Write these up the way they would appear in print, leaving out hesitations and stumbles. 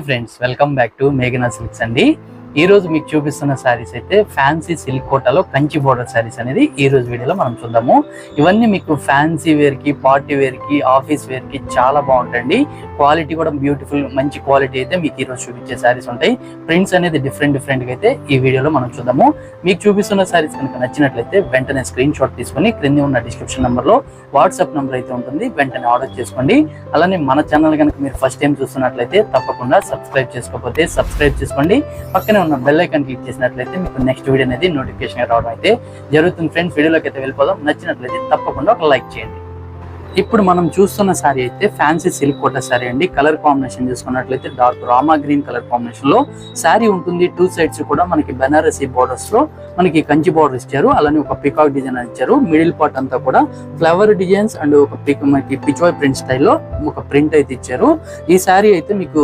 Friends, welcome back to మేఘనా silks అండి. ఈ రోజు మీకు చూపిస్తున్న శారీస్ అయితే ఫ్యాన్సీ సిల్క్ కోటాలో కంచి బోర్డర్ శారీస్ అనేది ఈ రోజు వీడియోలో మనం చూద్దాము. ఇవన్నీ మీకు ఫ్యాన్సీ వేర్ కి, పార్టీ వేర్ కి, ఆఫీస్ వేర్ కి చాలా బాగుంటాయండి. క్వాలిటీ కూడా బ్యూటిఫుల్, మంచి క్వాలిటీ అయితే మీకు ఈ రోజు చూపించే శారీస్ ఉంటాయి. ప్రింట్స్ అనేది డిఫరెంట్ గా అయితే ఈ వీడియోలో మనం చూద్దాము. మీకు చూపిస్తున్న శారీస్ కనుక నచ్చినట్లయితే వెంటనే స్క్రీన్ షాట్ తీసుకొని క్రింద ఉన్న డిస్క్రిప్షన్ నెంబర్ లో వాట్సాప్ నెంబర్ అయితే ఉంటుంది, వెంటనే ఆర్డర్ చేసుకోండి. అలానే మన ఛానల్ కనుక మీరు ఫస్ట్ టైం చూస్తున్నట్లయితే తప్పకుండా సబ్స్క్రైబ్ చేసుకోకపోతే సబ్స్క్రైబ్ చేసుకోండి. పక్కనే ఉన్న బెల్ ఐకాన్ క్లిక్ చేసినట్లయితే మీకు నెక్స్ట్ వీడియో అనేది నోటిఫికేషన్ రావడం అయితే జరుగుతుంది. ఫ్రెండ్స్, వీడియోలోకి అయితే వెళ్ళిపోదాం. నచ్చినట్లయితే తప్పకుండా ఒక లైక్ చేయండి. ఇప్పుడు మనం చూస్తున్న శారీ అయితే ఫ్యాన్సీ సిల్క్ కోటా శారీ అండి. కలర్ కాంబినేషన్ చూసుకున్నట్లయితే dark Rama green colour combination లో శారీ ఉంటుంది. టూ సైడ్స్ కూడా మనకి బెనారసీ బోర్డర్స్ లో మనకి కంచి బోర్డర్ ఇచ్చారు. అలానే ఒక పికాక్ డిజైన్ ఇచ్చారు. మిడిల్ పార్ట్ అంతా కూడా ఫ్లవర్ డిజైన్స్ అండ్ ఒక మనకి పిచ్వాయ్ ప్రింట్ స్టైల్లో ఒక ప్రింట్ అయితే ఇచ్చారు. ఈ శారీ అయితే మీకు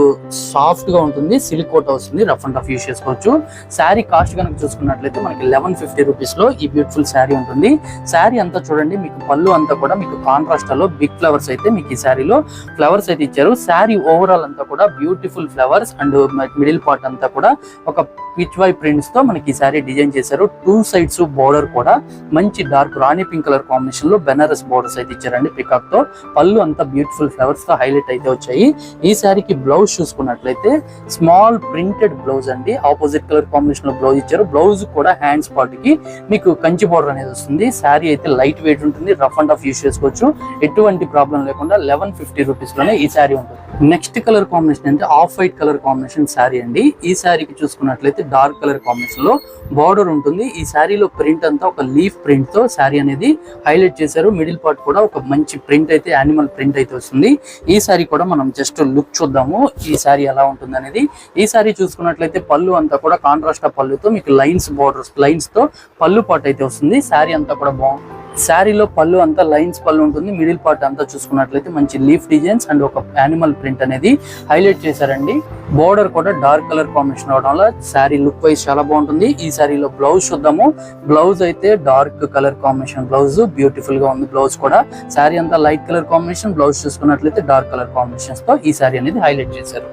సాఫ్ట్ గా ఉంటుంది, సిల్క్ కోటా వస్తుంది, రఫ్ అండ్ రఫ్ యూస్ చేసుకోవచ్చు. శారీ కాస్ట్ కనుక చూసుకున్నట్లయితే మనకి 1150 రూపీస్ లో ఈ బ్యూటిఫుల్ శారీ ఉంటుంది. శారీ అంతా చూడండి, మీకు పళ్ళు అంతా కూడా మీకు కాంట్రాస్ట్ లో బిగ్ ఫ్లవర్స్ అయితే మీకు ఈ శారీలో ఫ్లవర్స్ అయితే ఇచ్చారు. శారీ ఓవరాల్ అంతా కూడా beautiful flowers and middle part అంతా కూడా ఒక పిచ్ వై ప్రింట్స్ తో మనకి ఈ శారీ డిజైన్ చేశారు. టూ సైడ్స్ బోర్డర్ కూడా మంచి డార్క్ రాణి పింక్ కలర్ కాంబినేషన్ లో బెనారస్ బోర్డర్స్ అయితే ఇచ్చారండి పికాక్ తో. పళ్ళు అంతా బ్యూటిఫుల్ ఫ్లవర్స్ తో హైలైట్ అయితే వచ్చాయి. ఈ శారీకి బ్లౌజ్ చూసుకున్నట్లయితే స్మాల్ ప్రింటెడ్ బ్లౌజ్ అండి. ఆపోజిట్ కలర్ కాంబినేషన్ లో బ్లౌజ్ ఇచ్చారు. బ్లౌజ్ కూడా హ్యాండ్స్ పార్ట్ కి మీకు కంచి బోర్డర్ అనేది వస్తుంది. శారీ అయితే లైట్ వెయిట్ ఉంటుంది, రఫ్ అండ్ రఫ్ యూస్ చేసుకోవచ్చు. ఎటువంటి ప్రాబ్లం లేకుండా 1150 రూపీస్ లోనే ఈ శారీ ఉంటుంది. నెక్స్ట్ కలర్ కాంబినేషన్ అంటే off white colour combination sari అండి. ఈ శారీకి చూసుకున్నట్లయితే డార్క్ కలర్ కాంబినేషన్ లో బార్డర్ ఉంటుంది. ఈ శారీలో ప్రింట్ అంతా ఒక లీఫ్ ప్రింట్ తో శారీ అనేది హైలైట్ చేశారు. మిడిల్ పార్ట్ కూడా ఒక మంచి ప్రింట్ అయితే, యానిమల్ ప్రింట్ అయితే వస్తుంది. ఈ శారీ కూడా మనం జస్ట్ లుక్ చూద్దాము, ఈ శారీ ఎలా ఉంటుంది అనేది. ఈ శారీ చూసుకున్నట్లయితే పళ్ళు అంతా కూడా కాంట్రాస్ట్ పళ్ళుతో మీకు లైన్స్ బోర్డర్స్ లైన్స్ తో పళ్ళు పార్ట్ అయితే వస్తుంది. శారీ అంతా కూడా బాగుంది. శారీలో పళ్ళు అంతా లైన్స్ పళ్ళు ఉంటుంది. మిడిల్ పార్ట్ అంతా చూసుకున్నట్లయితే మంచి లీఫ్ డిజైన్స్ అండ్ ఒక యానిమల్ ప్రింట్ అనేది హైలైట్ చేశారండి. బోర్డర్ కూడా డార్క్ కలర్ కాంబినేషన్ అవడం వల్ల శారీ లుక్ వైజ్ చాలా బాగుంటుంది. ఈ శారీలో బ్లౌజ్ చూద్దాము. బ్లౌజ్ అయితే dark colour combination blouse, beautiful గా ఉంది బ్లౌజ్ కూడా. శారీ అంతా లైట్ కలర్ కాంబినేషన్, బ్లౌజ్ చూసుకున్నట్లయితే డార్క్ కలర్ కాంబినేషన్స్ తో ఈ శారీ అనేది హైలైట్ చేశారు.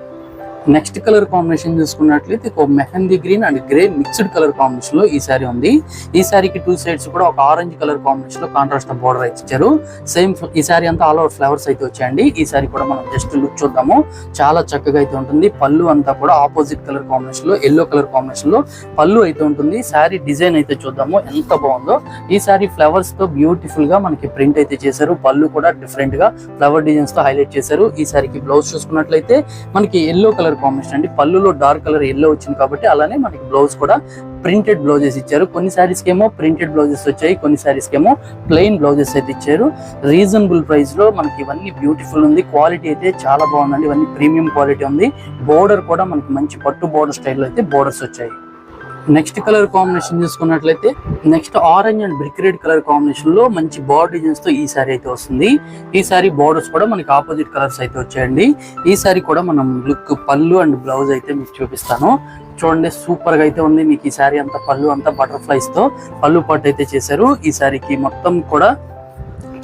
నెక్స్ట్ కలర్ కాంబినేషన్ చూసుకున్నట్లయితే ఒక mehndi green and grey mixed colour combination లో ఈ శారీ ఉంది. ఈ శారీకి టూ సైడ్స్ కూడా ఒక ఆరెంజ్ కలర్ కాంబినేషన్ లో కాంట్రాస్ట్ బోర్డర్ అయితే ఇచ్చారు. సేమ్ ఈ శారీ అంతా ఆల్ ఓవర్ ఫ్లవర్స్ అయితే వచ్చాయండి. ఈ శారీ కూడా మనం జస్ట్ లుక్ చూద్దాము. చాలా చక్కగా అయితే ఉంటుంది. పళ్ళు అంతా కూడా ఆపోజిట్ కలర్ కాంబినేషన్ లో ఎల్లో కలర్ కాంబినేషన్ లో పళ్ళు అయితే ఉంటుంది. శారీ డిజైన్ అయితే చూద్దాము ఎంత బాగుందో. ఈ శారీ ఫ్లవర్స్ తో బ్యూటిఫుల్ గా మనకి ప్రింట్ అయితే చేశారు. పళ్ళు కూడా డిఫరెంట్ గా ఫ్లవర్ డిజైన్స్ తో హైలైట్ చేశారు. ఈ శారీకి బ్లౌజ్ చూసుకున్నట్లయితే మనకి ఎల్లో కలర్ కాంబినేషన్ అండి. పళ్ళులో డార్క్ కలర్ ఎల్లో వచ్చింది కాబట్టి అలానే మనకి బ్లౌజ్ కూడా ప్రింటెడ్ బ్లౌజెస్ ఇచ్చారు. కొన్ని శారీస్ కేమో ప్రింటెడ్ బ్లౌజెస్ వచ్చాయి, కొన్ని శారీస్ కేమో ప్లెయిన్ బ్లౌజెస్ అయితే ఇచ్చారు. రీజనబుల్ ప్రైస్ లో మనకి ఇవన్నీ బ్యూటిఫుల్ ఉంది. క్వాలిటీ అయితే చాలా బాగుందండి. ఇవన్నీ ప్రీమియం క్వాలిటీ ఉంది. బోర్డర్ కూడా మనకి మంచి పట్టు బోర్డర్ స్టైల్లో అయితే బోర్డర్స్ వచ్చాయి. నెక్స్ట్ కలర్ కాంబినేషన్ చూసుకున్నట్లయితే next orange and brick red colour combination లో మంచి బార్డర్ డిజైన్స్ తో ఈ శారీ అయితే వస్తుంది. ఈ శారీ బోర్డర్స్ కూడా మనకి ఆపోజిట్ కలర్స్ అయితే వచ్చాయండి. ఈ శారీ కూడా మనం లుక్ పళ్ళు అండ్ బ్లౌజ్ అయితే మీకు చూపిస్తాను. చూడండి, సూపర్ గా అయితే ఉంది. మీకు ఈ శారీ అంతా పళ్ళు అంతా బటర్ఫ్లైస్ తో పళ్ళు పాటు అయితే చేశారు. ఈ శారీకి మొత్తం కూడా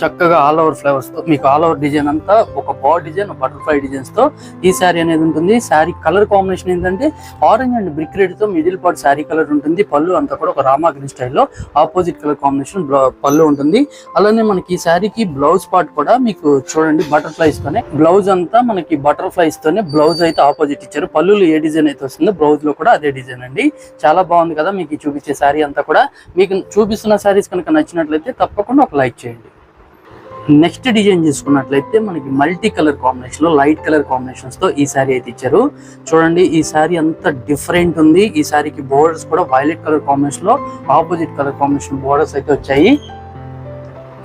చక్కగా ఆల్ ఓవర్ ఫ్లవర్స్ తో మీకు ఆల్ ఓవర్ డిజైన్ అంతా ఒక బార్ డిజైన్, బటర్ఫ్లై డిజైన్స్ తో ఈ శారీ అనేది ఉంటుంది. శారీ కలర్ కాంబినేషన్ ఏంటంటే ఆరెంజ్ అండ్ బ్రిక్ రెడ్ తో మిడిల్ పార్ట్ శారీ కలర్ ఉంటుంది. పళ్ళు అంతా కూడా ఒక రామా గ్రీన్ స్టైల్లో ఆపోజిట్ కలర్ కాంబినేషన్ పళ్ళు ఉంటుంది. అలానే మనకి ఈ శారీకి బ్లౌజ్ పార్ట్ కూడా మీకు చూడండి బటర్ఫ్లైస్ తోనే బ్లౌజ్ అంతా మనకి బటర్ఫ్లైస్ తోనే బ్లౌజ్ అయితే ఆపోజిట్ ఇచ్చారు. పళ్ళులో ఏ డిజైన్ అయితే వస్తుందో బ్లౌజ్ లో కూడా అదే డిజైన్ అండి. చాలా బాగుంది కదా. మీకు చూపించే శారీ అంతా కూడా మీకు చూపిస్తున్న శారీస్ కనుక నచ్చినట్లయితే తప్పకుండా ఒక లైక్ చేయండి. నెక్స్ట్ డిజైన్ చూసుకున్నట్లయితే మనకి మల్టీ కలర్ కాంబినేషన్ లో లైట్ కలర్ కాంబినేషన్స్ తో ఈ శారీ అయితే ఇచ్చారు. చూడండి, ఈ శారీ అంతా డిఫరెంట్ ఉంది. ఈ శారీకి బోర్డర్స్ కూడా వైలెట్ కలర్ కాంబినేషన్ లో ఆపోజిట్ కలర్ కాంబినేషన్ బోర్డర్స్ అయితే వచ్చాయి.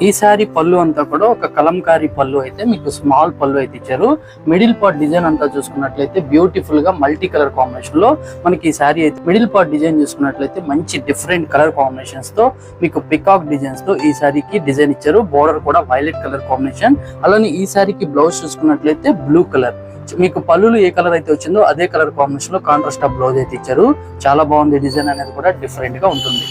ఈ శారీ పళ్ళు అంతా కూడా ఒక కలంకారీ పళ్ళు అయితే మీకు స్మాల్ పళ్ళు అయితే ఇచ్చారు. మిడిల్ పార్ట్ డిజైన్ అంతా చూసుకున్నట్లయితే బ్యూటిఫుల్ గా మల్టీ కలర్ కాంబినేషన్ లో మనకి ఈ శారీ అయితే మిడిల్ పార్ట్ డిజైన్ చూసుకున్నట్లయితే మంచి డిఫరెంట్ కలర్ కాంబినేషన్స్ తో మీకు పికాక్ డిజైన్స్ తో ఈ శారీకి డిజైన్ ఇచ్చారు. బోర్డర్ కూడా వైలెట్ కలర్ కాంబినేషన్. అలానే ఈ శారీకి బ్లౌజ్ చూసుకున్నట్లయితే బ్లూ కలర్. మీకు పళ్ళులు ఏ కలర్ అయితే వచ్చిందో అదే కలర్ కాంబినేషన్ లో కాంట్రాస్ట్ బ్లౌజ్ అయితే ఇచ్చారు. చాలా బాగుంది. డిజైన్ అనేది కూడా డిఫరెంట్ గా ఉంటుంది.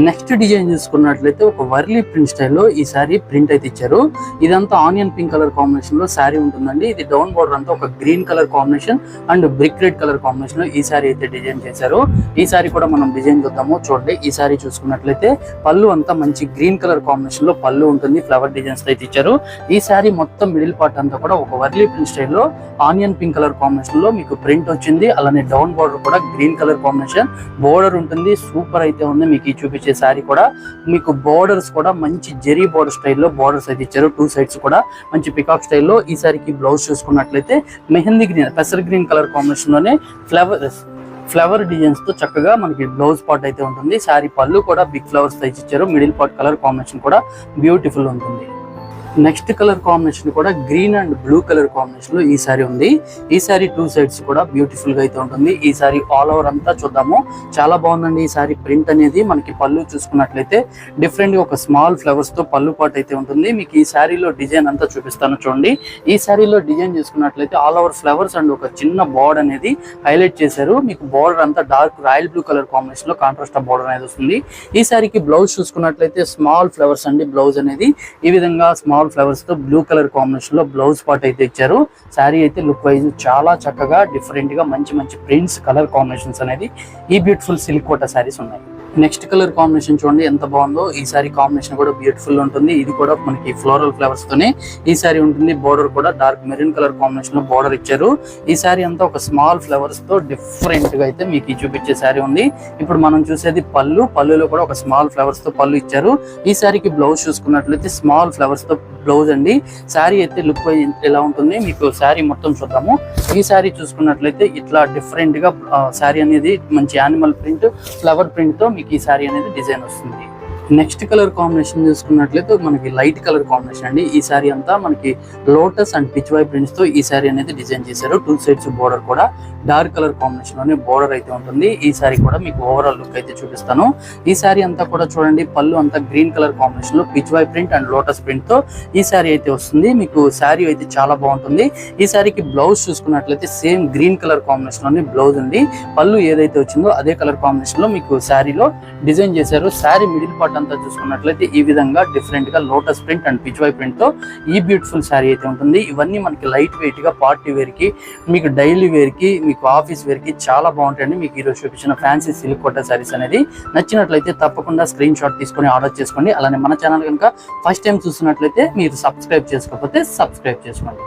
నెక్స్ట్ డిజైన్ చూసుకున్నట్లయితే ఒక వర్లీ ప్రింట్ స్టైల్లో ఈ సారీ ప్రింట్ అయితే ఇచ్చారు. ఇదంతా ఆనియన్ పింక్ కలర్ కాంబినేషన్ లో సారీ ఉంటుందండి. ఇది డౌన్ బోర్డర్ అంతా ఒక green colour combination and brick red colour combination లో ఈ సారీ అయితే డిజైన్ చేశారు. ఈ సారీ కూడా మనం డిజైన్ చూద్దాము. చూడండి, ఈ సారీ చూసుకున్నట్లయితే పళ్ళు అంతా మంచి గ్రీన్ కలర్ కాంబినేషన్ లో పళ్ళు ఉంటుంది. ఫ్లవర్ డిజైన్స్ అయితే ఇచ్చారు. ఈ సారీ మొత్తం మిడిల్ పార్ట్ అంతా కూడా ఒక వర్లీ ప్రింట్ స్టైల్లో ఆనియన్ పింక్ కలర్ కాంబినేషన్ లో మీకు ప్రింట్ వచ్చింది. అలానే డౌన్ బోర్డర్ కూడా గ్రీన్ కలర్ కాంబినేషన్ బోర్డర్ ఉంటుంది. సూపర్ అయితే ఉంది. మీకు ఈ చూపించే సారీ కూడా మీకు బోర్డర్స్ కూడా మంచి జెరీ బోర్డర్ స్టైల్లో బోర్డర్స్ అయితే ఇచ్చారు. 2 సైడ్స్ కూడా మంచి పికాక్ స్టైల్లో. ఈ సారీకి బ్లౌజ్ చూసుకున్నట్లయితే మెహందీ గ్రీన్ పెసర్ గ్రీన్ కలర్ కాంబినేషన్ లోనే ఫ్లవర్ డిజైన్స్ తో చక్కగా మనకి బ్లౌజ్ పార్ట్ అయితే ఉంటుంది. సారీ పళ్ళు కూడా బిగ్ ఫ్లవర్స్ తో ఇచ్చారు. మిడిల్ పార్ట్ కలర్ కాంబినేషన్ కూడా బ్యూటిఫుల్ ఉంటుంది. నెక్స్ట్ కలర్ కాంబినేషన్ కూడా green and blue colour combination లో ఈ సారీ ఉంది. ఈ సారీ 2 సైడ్స్ కూడా బ్యూటిఫుల్ గా అయితే ఉంటుంది. ఈ సారీ ఆల్ ఓవర్ అంతా చూద్దాము. చాలా బాగుందండి. ఈ సారీ ప్రింట్ అనేది మనకి పళ్ళు చూసుకున్నట్లయితే డిఫరెంట్ గా ఒక స్మాల్ ఫ్లవర్స్ తో పళ్ళు పాటు అయితే ఉంటుంది. మీకు ఈ సారీలో డిజైన్ అంతా చూపిస్తాను చూడండి. ఈ సారీలో డిజైన్ చూసుకున్నట్లయితే ఆల్ ఓవర్ ఫ్లవర్స్ అండ్ ఒక చిన్న బోర్డర్ అనేది హైలైట్ చేశారు. మీకు బోర్డర్ అంతా dark royal blue colour combination లో కాంట్రాస్ట్ బోర్డర్ అనేది వస్తుంది. ఈ సారీకి బ్లౌజ్ చూసుకున్నట్లయితే స్మాల్ ఫ్లవర్స్ అండి. బ్లౌజ్ అనేది ఈ విధంగా స్మాల్ ఫ్లవర్స్ తో బ్లూ కలర్ కాంబినేషన్ లో బ్లౌజ్ పార్ట్ అయితే ఇచ్చారు. సారీ అయితే లుక్ వైజ్ చాలా చక్కగా డిఫరెంట్ గా మంచి మంచి ప్రింట్స్ కలర్ కాంబినేషన్స్ అనేది ఈ బ్యూటిఫుల్ సిల్క్ కోటా సారీస్ ఉన్నాయి. నెక్స్ట్ కలర్ కాంబినేషన్ చూడండి ఎంత బాగుందో. ఈ సారీ కాంబినేషన్ కూడా బ్యూటిఫుల్ ఉంటుంది. ఇది కూడా మనకి ఫ్లోరల్ ఫ్లవర్స్ తోనే ఈ సారీ ఉంటుంది. బోర్డర్ కూడా డార్క్ మెరూన్ కలర్ కాంబినేషన్ లో బోర్డర్ ఇచ్చారు. ఈ సారీ అంతా ఒక స్మాల్ ఫ్లవర్స్ తో డిఫరెంట్ గా అయితే మీకు ఈ చూపించే సారీ ఉంది. ఇప్పుడు మనం చూసేది పళ్ళులో కూడా ఒక స్మాల్ ఫ్లవర్స్ తో పళ్ళు ఇచ్చారు. ఈ సారీకి బ్లౌజ్ చూసుకున్నట్లయితే స్మాల్ ఫ్లవర్స్ తో బ్లౌజ్ అండి. సారీ అయితే లుక్ వైజ్ ఎలా ఉంటుంది మీకు సారీ మొత్తం చూద్దాము. ఈ సారీ చూసుకున్నట్లయితే ఇట్లా డిఫరెంట్ గా సారీ అనేది మంచి యానిమల్ ప్రింట్ ఫ్లవర్ ప్రింట్ తో ఈ సారీ అనేది డిజైన్ వస్తుంది. నెక్స్ట్ కలర్ కాంబినేషన్ చూసుకున్నట్లయితే మనకి లైట్ కలర్ కాంబినేషన్ అండి. ఈ సారీ అంతా మనకి lotus and Pichwai prints తో ఈ సారీ అనేది డిజైన్ చేశారు. 2 సైడ్స్ బోర్డర్ కూడా డార్క్ కలర్ కాంబినేషన్ లోనే బోర్డర్ అయితే ఉంటుంది. ఈ సారీ కూడా మీకు ఓవరాల్ లుక్ అయితే చూపిస్తాను. ఈ సారీ అంతా కూడా చూడండి పళ్ళు అంతా గ్రీన్ కలర్ కాంబినేషన్ లో Pichwai print and lotus print తో ఈ సారీ అయితే వస్తుంది. మీకు సారీ అయితే చాలా బాగుంటుంది. ఈ సారీకి బ్లౌజ్ చూసుకున్నట్లయితే సేమ్ గ్రీన్ కలర్ కాంబినేషన్ లోనే బ్లౌజ్ ఉంది. పళ్ళు ఏదైతే వచ్చిందో అదే కలర్ కాంబినేషన్ లో మీకు సారీలో డిజైన్ చేశారు. సారీ మిడిల్ పార్ట్ అంతా చూసుకున్నట్లయితే ఈ విధంగా డిఫరెంట్ గా lotus print and Pichwai print తో ఈ బ్యూటిఫుల్ సారీ అయితే ఉంటుంది. ఇవన్నీ మనకి లైట్ వెయిట్ గా పార్టీ వేర్ కి మీకు డైలీ వేర్ కి మీకు ఆఫీస్ వేర్ కి చాలా బాగుంటాయండి. మీకు ఈరోజు చూపించిన ఫ్యాన్సీ సిల్క్ కోటా సారీస్ అనేది నచ్చినట్లయితే తప్పకుండా స్క్రీన్ షాట్ తీసుకొని ఆర్డర్ చేసుకోండి. అలానే మన ఛానల్ కనుక ఫస్ట్ టైం చూస్తున్నట్లయితే మీరు సబ్స్క్రైబ్ చేసుకోకపోతే సబ్స్క్రైబ్ చేసుకోండి.